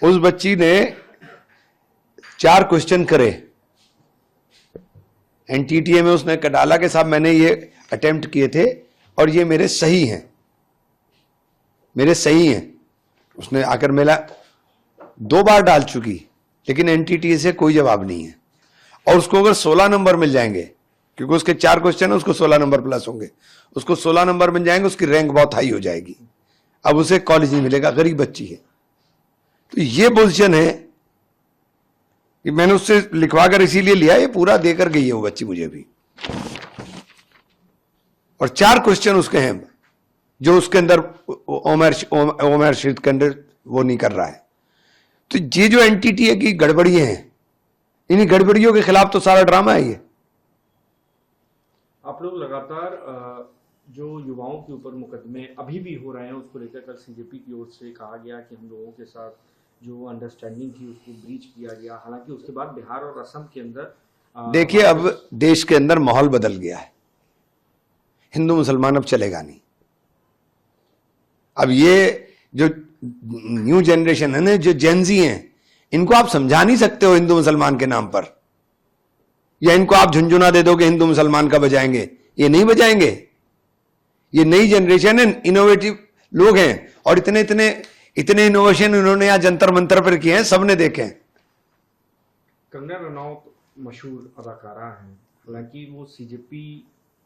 उस बच्ची ने 4 क्वेश्चन करे एनटीटीए में, उसने डाला के साहब मैंने ये अटेम्प्ट किए थे और ये मेरे सही हैं, मेरे सही हैं। उसने आकर मेरा 2 बार डाल चुकी, लेकिन एनटीटीए से कोई जवाब नहीं है। और उसको अगर 16 नंबर मिल जाएंगे, क्योंकि उसके 4 क्वेश्चन है, उसको 16 नंबर प्लस होंगे, उसको 16 नंबर मिल जाएंगे, उसकी रैंक बहुत हाई हो जाएगी। अब उसे कॉलेज नहीं मिलेगा, गरीब बच्ची है। तो ये पोजीशन है कि मैंने उससे लिखवा कर इसीलिए लिया, ये पूरा देकर गई है वो बच्ची मुझे भी। और 4 क्वेश्चन उसके हैं जो उसके अंदर ओमर शीट के अंदर वो नहीं कर रहा है। तो ये जो एनटीटीए की गड़बड़ियां हैं, इन्हीं गड़बड़ियों के खिलाफ तो सारा ड्रामा है ये। आप लोग लगातार जो युवाओं के ऊपर मुकदमे अभी भी हो रहे हैं, उसको लेकर कल सीजेपी की ओर से कहा गया कि हम लोगों के साथ जो अंडरस्टैंडिंग थी उसको ब्रीच किया गया। हालांकि उसके बाद बिहार और असम के अंदर देखिए, अब देश के अंदर माहौल बदल गया है, हिंदू मुसलमान अब चलेगा नहीं। अब ये जो न्यू जनरेशन है ना, जो जेनजी हैं, इनको आप समझा नहीं सकते हो हिंदू मुसलमान के नाम पर, या इनको आप झुंझुना दे दोगे हिंदू मुसलमान का बजाएंगे, ये नहीं बजाएंगे। ये नई जनरेशन है, इनोवेटिव लोग हैं, और इतने इनोवेशन उन्होंने यहाँ जंतर मंतर पर किए हैं, सबने देखे हैं। कंगना रनौत मशहूर अदाकारा हैं, हालांकि वो सीजेपी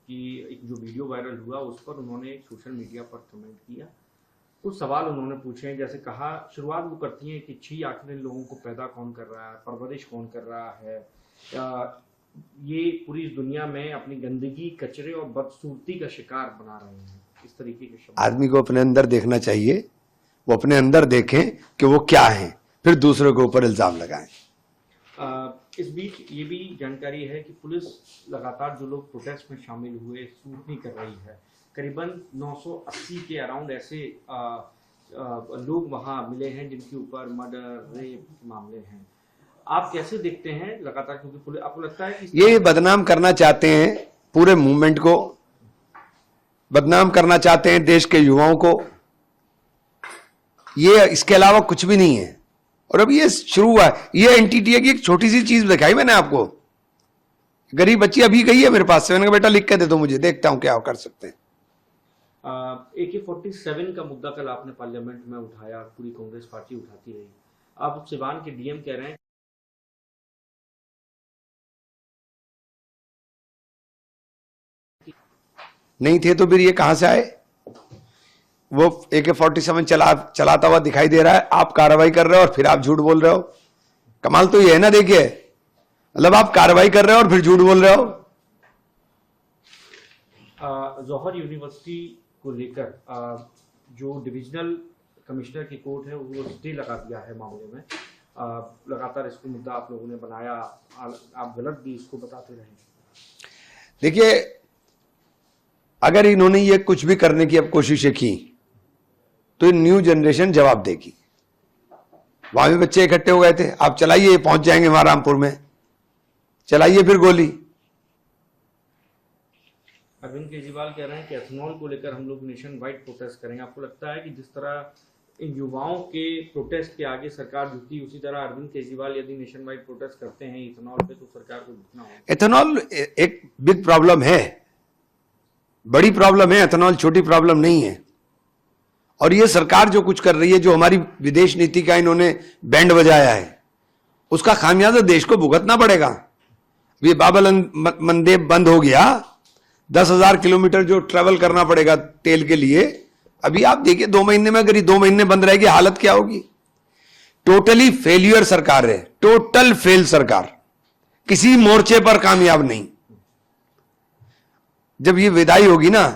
की एक जो वीडियो वायरल हुआ उस पर उन्होंने एक सोशल मीडिया पर कमेंट किया। कुछ सवाल उन्होंने पूछे हैं, जैसे कहा, शुरुआत वो करती हैं कि छी आखिर इन लोगों को पैदा कौन कर रहा है, परवरिश कौन कर रहा है, ये पूरी दुनिया में अपनी गंदगी, कचरे और बदसूरती का शिकार बना रहे हैं। इस तरीके के शब्द। आदमी को अपने अंदर देखना चाहिए, वो अपने अंदर देखें कि वो क्या है, फिर दूसरों के ऊपर इल्जाम लगाएं। इस बीच ये भी जानकारी है कि पुलिस लगातार जो लोग प्रोटेस्ट में शामिल हुए सूट नहीं कर रही है। करीबन 980 के अराउंड ऐसे लोग वहां मिले हैं जिनके ऊपर मर्डर, रेप मामले हैं। आप कैसे देखते हैं लगातार, क्योंकि पुलिस, आपको लगता है कि ये बदनाम करना चाहते हैं, पूरे मूवमेंट को बदनाम करना चाहते हैं, देश के युवाओं को, ये इसके अलावा कुछ भी नहीं है। और अब ये शुरू हुआ है। ये एनटीटीए की एक छोटी सी चीज दिखाई मैंने आपको, गरीब बच्ची अभी गई है मेरे पास से, मैंने कहा बेटा लिख के दे दो मुझे, देखता हूं क्या कर सकते हैं। AK-47 का मुद्दा कल आपने पार्लियामेंट में उठाया, पूरी कांग्रेस पार्टी उठाती रही। आप सिवान के डीएम कह रहे हैं नहीं थे तो फिर ये कहां से आए? वो AK-47 चलाता हुआ दिखाई दे रहा है, आप कार्रवाई कर रहे हो और फिर आप झूठ बोल रहे हो। कमाल तो ये है ना, देखिए, मतलब आप कार्रवाई कर रहे हो और फिर झूठ बोल रहे हो। जौहर यूनिवर्सिटी को लेकर जो डिविजनल कमिश्नर की कोर्ट है वो स्टे लगा दिया है मामले में। लगातार इसको मुद्दा आप लोगों ने बनाया, आप गलत भी इसको बताते रहे। देखिए, अगर इन्होंने ये कुछ भी करने की अब कोशिशें की तो न्यू जनरेशन जवाब देगी। वहां भी बच्चे इकट्ठे हो गए थे, आप चलाइए, पहुंच जाएंगे महारामपुर में, चलाइए फिर गोली। अरविंद केजरीवाल कह रहे हैं कि एथेनॉल को लेकर हम लोग नेशन वाइड प्रोटेस्ट करेंगे। आपको लगता है कि जिस तरह इन युवाओं के प्रोटेस्ट के आगे सरकार झुकी, उसी तरह अरविंद केजरीवाल यदि नेशन वाइड प्रोटेस्ट करते हैं इथेनॉल पे तो सरकार को झुकना होगा? एथेनॉल एक बिग प्रॉब्लम है, बड़ी प्रॉब्लम है, एथेनॉल छोटी प्रॉब्लम नहीं है। और ये सरकार जो कुछ कर रही है, जो हमारी विदेश नीति का इन्होंने बैंड बजाया है, उसका खामियाजा देश को भुगतना पड़ेगा। ये बाबल मंदेब बंद हो गया, 10,000 किलोमीटर जो ट्रेवल करना पड़ेगा तेल के लिए। अभी आप देखिए 2 महीने में, अगर ये 2 महीने बंद रहेगी, हालत क्या होगी। टोटली फेलियर सरकार है, टोटल फेल सरकार, किसी मोर्चे पर कामयाब नहीं। जब ये विदाई होगी ना,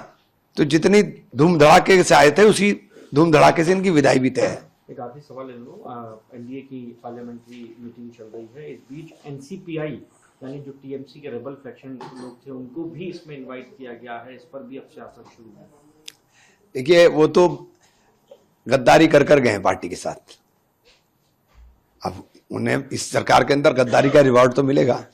तो जितनी धूम धड़ाके से आए थे उसी धूम धड़ाके से इनकी विदाई भी तय है। एक आखिरी सवाल ले लो, एनडीए की पार्लियामेंट्री मीटिंग चल रही है, इस बीच एनसीपीआई यानी जो टीएमसी के रेबल फैक्शन लोग थे उनको भी इसमें इनवाइट किया गया है, इस पर भी अब सियासत शुरू है। देखिए, वो तो गद्दारी कर गए हैं पार्टी के साथ, अब उन्हें इस सरकार के अंदर गद्दारी का रिवॉर्ड तो मिलेगा।